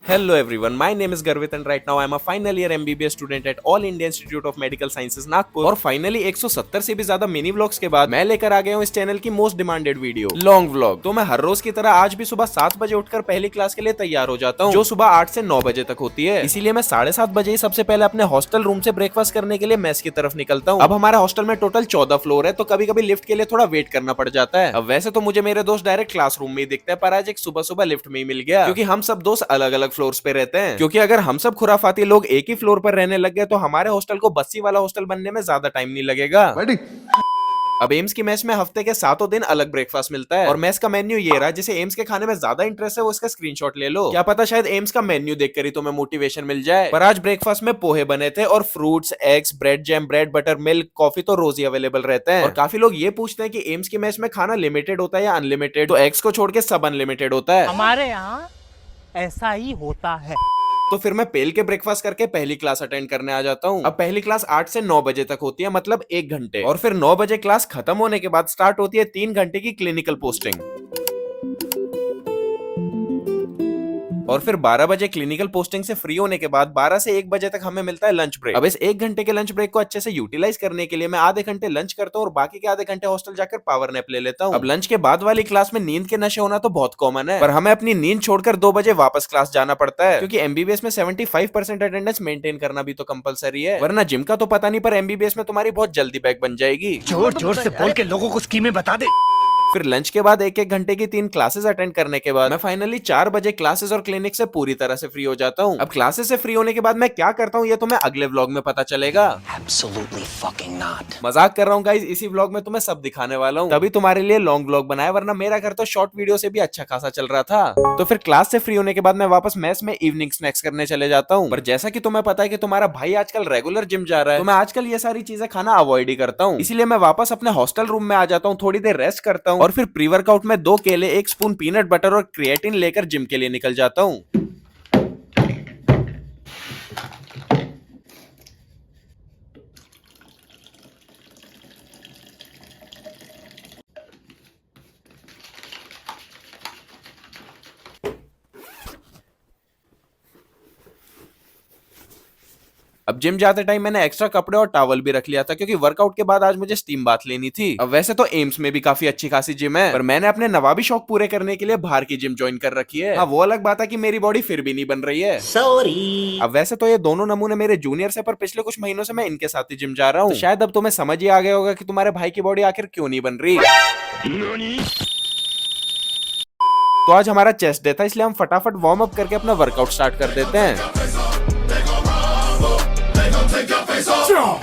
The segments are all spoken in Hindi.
Hello everyone, my name is Garvit and right now I am a final year MBBS student at All India Institute of Medical Sciences Nagpur. और फाइनली 170 से भी ज्यादा मिनी व्लॉग्स के बाद मैं लेकर आ गया हूँ इस चैनल की most demanded video long vlog. तो मैं हर रोज की तरह आज भी सुबह 7 बजे उठकर पहली क्लास के लिए तैयार हो जाता हूँ, जो सुबह 8 से 9 बजे तक होती है। इसीलिए मैं 7:30 बजे ही सबसे पहले अपने हॉस्टल रूम से ब्रेकफास्ट करने के लिए मेस की तरफ निकलता हूँ। अब हमारे हॉस्टल में टोटल 14 फ्लोर है, तो कभी कभी लिफ्ट के लिए थोड़ा वेट करना पड़ जाता है। अब वैसे तो मुझे मेरे दोस्त डायरेक्ट क्लासरूम में ही दिखते हैं, पर आज एक सुबह सुबह लिफ्ट में ही मिल गया, क्योंकि हम सब दोस्त अलग अलग फ्लोर पे रहते हैं। क्योंकि अगर हम सब खुराफाती लोग एक ही फ्लोर पर रहने लग गए तो हमारे हॉस्टल को बस्सी वाला हॉस्टल बनने में ज्यादा टाइम नहीं लगेगा। अब एम्स की मेस में हफ्ते के 7 दिन अलग ब्रेकफास्ट मिलता है, और मेस का मेन्यू ये रहा। जिसे एम्स के खाने में ज्यादा इंटरेस्ट है वो इसका स्क्रीनशॉट ले लो, क्या पता शायद एम्स का मेन्यू देखकर ही तुम्हें मोटिवेशन मिल जाए। पर आज ब्रेकफास्ट में पोहे बने थे और fruits, eggs, bread jam, bread butter, milk, coffee तो रोज ही अवेलेबल रहते हैं। और काफी लोग ये पूछते हैं कि एम्स की मेस में खाना लिमिटेड होता है या अनलिमिटेड, तो एग्स को छोड़ के सब अनलिमिटेड होता है। हमारे यहाँ ऐसा ही होता है। तो फिर मैं पेल के ब्रेकफास्ट करके पहली क्लास अटेंड करने आ जाता हूँ। अब पहली क्लास 8 से 9 बजे तक होती है, मतलब 1 घंटे। और फिर 9 बजे क्लास खत्म होने के बाद स्टार्ट होती है 3 घंटे की क्लिनिकल पोस्टिंग। और फिर 12 बजे क्लिनिकल पोस्टिंग से फ्री होने के बाद 12 से 1 बजे तक हमें मिलता है लंच ब्रेक। अब इस 1 घंटे के लंच ब्रेक को अच्छे से यूटिलाइज करने के लिए मैं आधे घंटे लंच करता हूँ और बाकी के आधे घंटे हॉस्टल जाकर पावर नैप ले लेता हूँ। अब लंच के बाद वाली क्लास में नींद के नशे होना तो बहुत कॉमन है, पर हमें अपनी नींद छोड़कर 2 बजे वापस क्लास जाना पड़ता है, क्योंकि एमबीबीएस में 75% अटेंडेंस मेंटेन करना भी तो कंपलसरी है। वरना जिम का तो पता नहीं, पर एमबीबीएस में तुम्हारी बहुत जल्दी बैग बन जाएगी। जोर जोर से बोल के लोगों को स्कीमें बता दे। फिर लंच के बाद 1-1 घंटे की 3 क्लासेस अटेंड करने के बाद मैं फाइनली 4 बजे क्लासेस और क्लिनिक से पूरी तरह से फ्री हो जाता हूँ। अब क्लासेस से फ्री होने के बाद मैं क्या करता हूँ ये तुम्हें अगले व्लॉग में पता चलेगा। Absolutely fucking not. मजाक कर रहा हूँ गाइस, इसी व्लॉग में तुम्हें सब दिखाने वाला हूँ, तभी तुम्हारे लिए लॉन्ग व्लॉग बनाया, वरना मेरा घर तो शॉर्ट वीडियो से भी अच्छा खासा चल रहा था। तो फिर क्लास से फ्री होने के बाद मैं वापस मेस में इवनिंग स्नैक्स करने चले जाता हूँ। पर जैसा कि तुम्हें पता है कि तुम्हारा भाई आजकल रेगुलर जिम जा रहा है, तो मैं आजकल ये सारी चीजें खाना अवॉइड ही करता हूँ। इसीलिए मैं वापस अपने हॉस्टल रूम में आ जाता हूँ, थोड़ी देर रेस्ट करता हूँ और फिर प्री वर्कआउट में 2 केले, 1 स्पून पीनट बटर और क्रिएटिन लेकर जिम के लिए निकल जाता हूँ। अब जिम जाते टाइम मैंने एक्स्ट्रा कपड़े और टॉवल भी रख लिया था, क्योंकि वर्कआउट के बाद आज मुझे स्टीम बाथ लेनी थी। अब वैसे तो एम्स में भी काफी अच्छी खासी जिम है, पर मैंने अपने नवाबी शौक पूरे करने के लिए बाहर की जिम ज्वाइन कर रखी है। हाँ, वो अलग बात है कि मेरी बॉडी फिर भी नहीं बन रही है। Sorry. अब वैसे तो ये दोनों नमूने मेरे जूनियर्स है, पर पिछले कुछ महीनों से मैं इनके साथ ही जिम जा रहा हूँ। तो शायद अब तुम्हें समझ ही आ गया होगा कि तुम्हारे भाई की बॉडी आखिर क्यों नहीं बन रही। तो आज हमारा चेस्ट डे था, इसलिए हम फटाफट वार्म अप करके अपना वर्कआउट स्टार्ट कर देते हैं।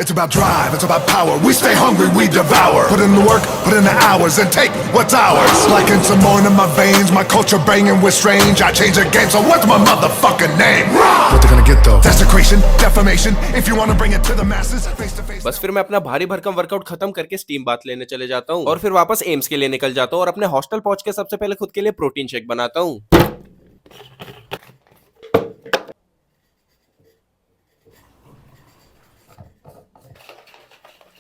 It's about drive, it's about power. We stay hungry, we devour. Put in the work, put in the hours, and take what's ours. Like in some more in my veins, my culture banging with strange. I change the game, so what's my motherfucking name? What they gonna get though? Desecration, defamation. If you wanna bring it to the masses, face to face. बस फिर मैं अपना भारी भरकम वर्कआउट खत्म करके स्टीम बाथ लेने चले जाता हूँ और फिर वापस एम्स के लिए निकल जाता हूँ और अपने हॉस्टल पहुंच के सबसे पहले खुद के लिए प्रोटीन शेक बनाता हूँ।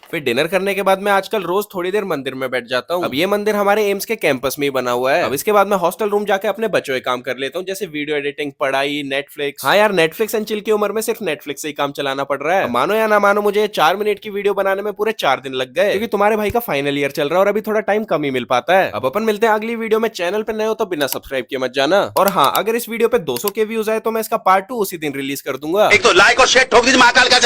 फिर डिनर करने के बाद मैं आजकल रोज थोड़ी देर मंदिर में बैठ जाता हूँ। अब ये मंदिर हमारे एम्स के कैंपस में ही बना हुआ है। अब इसके बाद मैं हॉस्टल रूम जाके अपने बच्चों के काम कर लेता हूँ, जैसे वीडियो एडिटिंग, पढ़ाई, नेटफ्लिक्स। हाँ यार, नेटफ्लिक्स एंड चिल की उम्र में सिर्फ नेटफ्लिक्स से ही काम चलाना पड़ रहा है। मानो या ना मानो, मुझे 4 मिनट की वीडियो बनाने में पूरे 4 दिन लग गए, क्योंकि तुम्हारे भाई का फाइनल ईयर चल रहा है और अभी थोड़ा टाइम कम ही मिल पाता है। अब अपन मिलते हैं अगली वीडियो में। चैनल पे नए हो तो बिना सब्सक्राइब किए मत जाना। और हाँ, अगर इस वीडियो पे 200 के व्यूज आए तो मैं इसका पार्ट 2 उसी दिन रिलीज कर दूंगा। एक तो लाइक और शेयर ठोक दीजिए महाकाल का